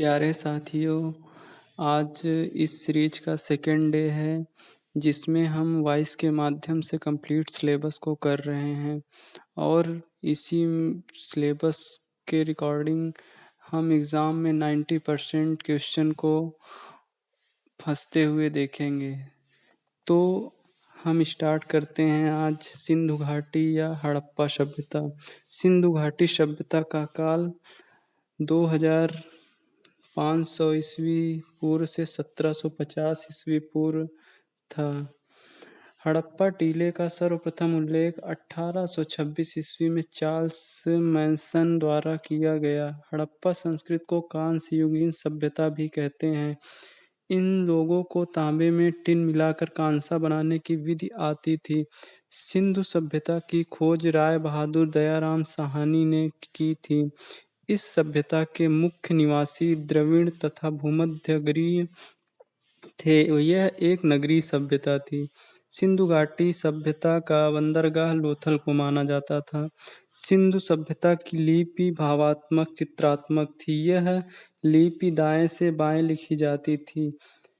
प्यारे साथियों, आज इस सीरीज का सेकेंड डे है जिसमें हम वॉइस के माध्यम से कंप्लीट सिलेबस को कर रहे हैं और इसी सिलेबस के रिकॉर्डिंग हम एग्ज़ाम में 90% क्वेश्चन को फंसते हुए देखेंगे। तो हम स्टार्ट करते हैं आज सिंधु घाटी या हड़प्पा सभ्यता। सिंधु घाटी सभ्यता का काल 2500 ईस्वी पूर्व से 1750 ईस्वी पूर्व था। हड़प्पा टीले का सर्वप्रथम उल्लेख 1826 ईस्वी में चार्ल्स मैनसन द्वारा किया गया। हड़प्पा संस्कृत को कांस्य युगीन सभ्यता भी कहते हैं। इन लोगों को तांबे में टिन मिलाकर कांसा बनाने की विधि आती थी। सिंधु सभ्यता की खोज राय बहादुर दयाराम साहनी ने की थी। इस सभ्यता के मुख्य निवासी द्रविड़ तथा भूमध्यगरीय थे। यह एक नगरीय सभ्यता थी। सिंधु घाटी सभ्यता का बंदरगाह लोथल को माना जाता था। सिंधु सभ्यता की लिपि भावात्मक चित्रात्मक थी। यह लिपि दाएं से बाएं लिखी जाती थी।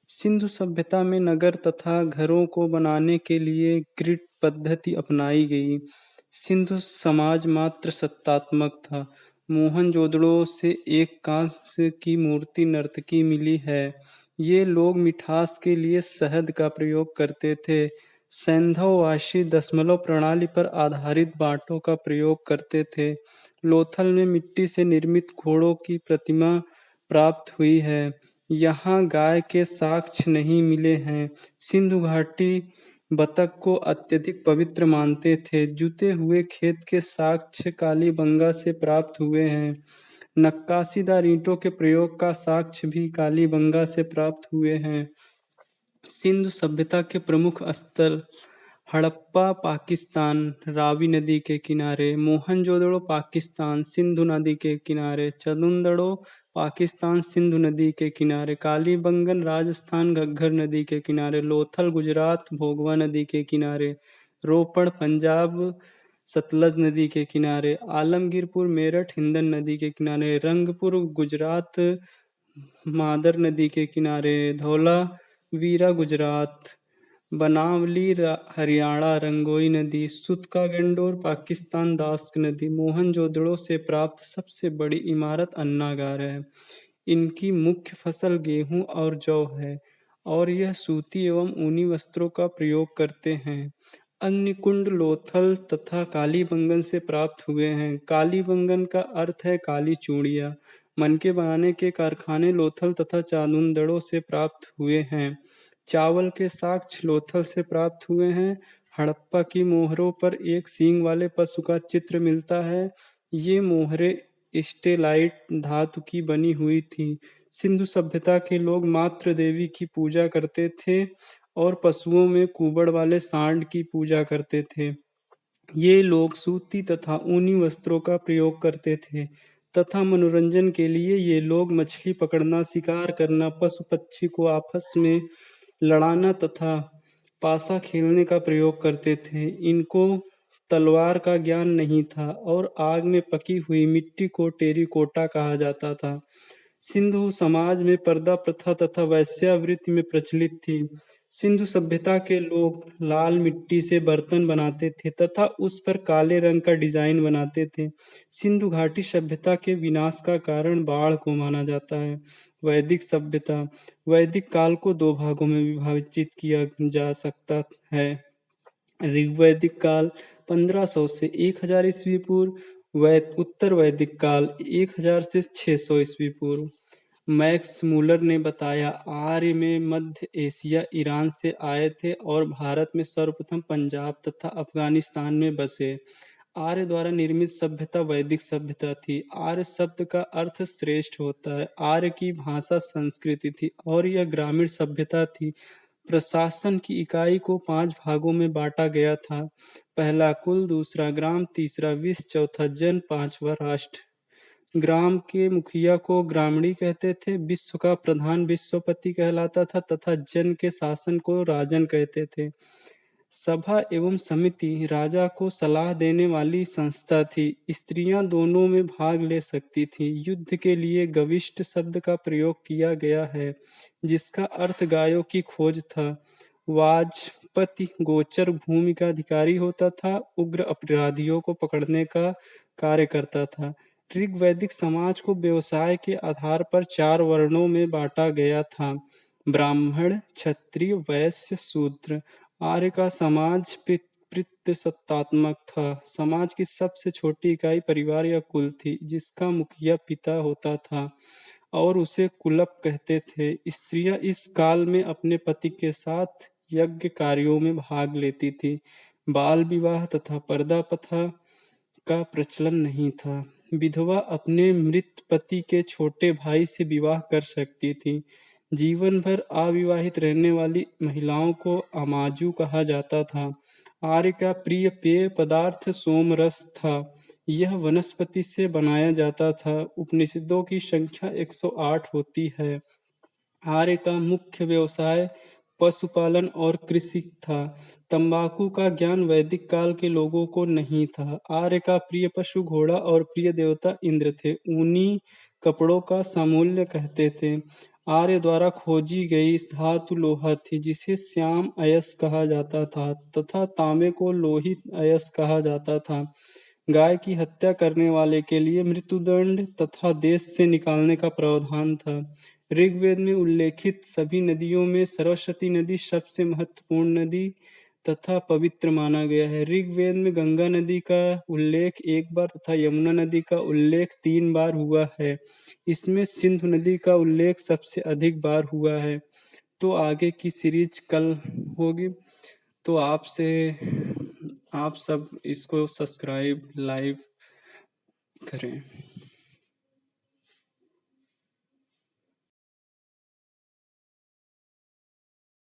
सिंधु सभ्यता में नगर तथा घरों को बनाने के लिए ग्रिड पद्धति अपनाई गई। सिंधु समाज मात्र सत्तात्मक था। मोहनजोदड़ो से एक कांस्य की मूर्ति नर्तकी मिली है। ये लोग मिठास के लिए शहद का प्रयोग करते थे। सैंधववासी दशमलव प्रणाली पर आधारित बांटों का प्रयोग करते थे। लोथल में मिट्टी से निर्मित घोड़ों की प्रतिमा प्राप्त हुई है। यहाँ गाय के साक्ष्य नहीं मिले हैं। सिंधु घाटी बतख को अत्यधिक पवित्र मानते थे। जुते हुए खेत के साक्ष्य कालीबंगा से प्राप्त हुए हैं। नक्काशीदार ईंटों के प्रयोग का साक्ष्य भी कालीबंगा से प्राप्त हुए हैं। सिंधु सभ्यता के प्रमुख स्थल हड़प्पा पाकिस्तान रावी नदी के किनारे, मोहनजोदड़ो पाकिस्तान सिंधु नदी के किनारे, चंदुड़ो पाकिस्तान सिंधु नदी के किनारे, कालीबंगन राजस्थान घग्गर नदी के किनारे, लोथल गुजरात भोगवा नदी के किनारे, रोपड़ पंजाब सतलज नदी के किनारे, आलमगीरपुर मेरठ हिंदन नदी के किनारे, रंगपुर गुजरात मादर नदी के किनारे, धौला वीरा गुजरात, बनावली हरियाणा, रंगोई नदी, सुतका गंडोर पाकिस्तान, दास्क नदी। मोहनजोदड़ो से प्राप्त सबसे बड़ी इमारत अन्नागार है। इनकी मुख्य फसल गेहूं और जौ है और यह सूती एवं ऊनी वस्त्रों का प्रयोग करते हैं। अग्निकुंड लोथल तथा कालीबंगन से प्राप्त हुए हैं। कालीबंगन का अर्थ है काली चूड़ियाँ। मनके बनाने के कारखाने लोथल तथा चांदुड़ो से प्राप्त हुए हैं। चावल के साक्ष्य लोथल से प्राप्त हुए हैं। हड़प्पा की मोहरों पर एक सींग वाले पशु का चित्र मिलता है। ये मोहरें स्टेलाइट धातु की बनी हुई थी। सिंधु सभ्यता के लोग मातृ देवी की पूजा करते थे और पशुओं में कुबड़ वाले सांड की पूजा करते थे। ये लोग सूती तथा ऊनी वस्त्रों का प्रयोग करते थे तथा मनोरंजन के लिए ये लोग मछली पकड़ना, शिकार करना, पशु पक्षी को आपस में लड़ाना तथा पासा खेलने का प्रयोग करते थे। इनको तलवार का ज्ञान नहीं था और आग में पकी हुई मिट्टी को टेरिकोटा कहा जाता था। सिंधु समाज में पर्दा प्रथा तथा वेश्यावृत्ति में प्रचलित थी। सिंधु सभ्यता के लोग लाल मिट्टी से बर्तन बनाते थे तथा उस पर काले रंग का डिजाइन बनाते थे। सिंधु घाटी सभ्यता के विनाश का कारण बाढ़ को माना जाता है। वैदिक सभ्यता वैदिक काल को दो भागों में विभाजित किया जा सकता है। ऋग्वैदिक काल 1500 से 1000 ईस्वी पूर्व, उत्तर वैदिक काल 1000 से 600 ईस्वी पूर्व। मैक्स मूलर ने बताया, आर्य में मध्य एशिया ईरान से आए थे और भारत में सर्वप्रथम पंजाब तथा अफगानिस्तान में बसे। आर्य द्वारा निर्मित सभ्यता वैदिक सभ्यता थी। आर्य शब्द का अर्थ श्रेष्ठ होता है। आर्य की भाषा संस्कृति थी और यह ग्रामीण सभ्यता थी। प्रशासन की इकाई को 5 भागों में बांटा गया था। पहला कुल, दूसरा ग्राम, तीसरा विश्व, चौथा जन, पांचवा राष्ट्र। ग्राम के मुखिया को ग्रामणी कहते थे। विश्व का प्रधान विश्वपति कहलाता था तथा जन के शासन को राजन कहते थे। सभा एवं समिति राजा को सलाह देने वाली संस्था थी। स्त्रियां दोनों में भाग ले सकती थीं। युद्ध के लिए गविष्ट शब्द का प्रयोग किया गया है, जिसका अर्थ गायों की खोज था। वाजपति गोचर भूमि का अधिकारी होता था, उग्र अपराधियों को पकड़ने का कार्य करता था। ऋग्वैदिक समाज को व्यवसाय के आधार पर 4 वर्णों में बांटा गया था: ब्राह्मण, क्षत्रिय, वैश्य, शूद्र। आर्य का समाज पितृसत्तात्मक था। समाज की सबसे छोटी इकाई परिवार या कुल थी, जिसका मुखिया पिता होता था और उसे कुलप कहते थे। स्त्रियां इस काल में अपने पति के साथ यज्ञ कार्यों में भाग लेती थी। बाल विवाह तथा पर्दा प्रथा का प्रचलन नहीं था। विधवा अपने मृत पति के छोटे भाई से विवाह कर सकती थी। जीवन भर अविवाहित रहने वाली महिलाओं को अमाजु कहा जाता था। आर्य का प्रिय पेय पदार्थ सोमरस था। यह वनस्पति से बनाया जाता था। उपनिषदों की संख्या 108 होती है। आर्य का मुख्य व्यवसाय पशुपालन और कृषि था। तंबाकू का ज्ञान वैदिक काल के लोगों को नहीं था। आर्य का प्रिय पशु घोड़ा और प्रिय देवता इंद्र थे। ऊनी कपड़ों का सामूल्य कहते थे। आर्य द्वारा खोजी गई धातु लोहा थी, जिसे श्याम अयस्क कहा जाता था तथा तांबे को लोहित अयस्क कहा जाता था। गाय की हत्या करने वाले के लिए मृत्युदंड तथा देश से निकालने का प्रावधान था। ऋग्वेद में उल्लेखित सभी नदियों में सरस्वती नदी सबसे महत्वपूर्ण नदी तथा पवित्र माना गया है। ऋग्वेद में गंगा नदी का उल्लेख 1 बार तथा यमुना नदी का उल्लेख 3 बार हुआ है। इसमें सिंधु नदी का उल्लेख सबसे अधिक बार हुआ है। तो आगे की सीरीज कल होगी। तो आप सब इसको सब्सक्राइब लाइव करें।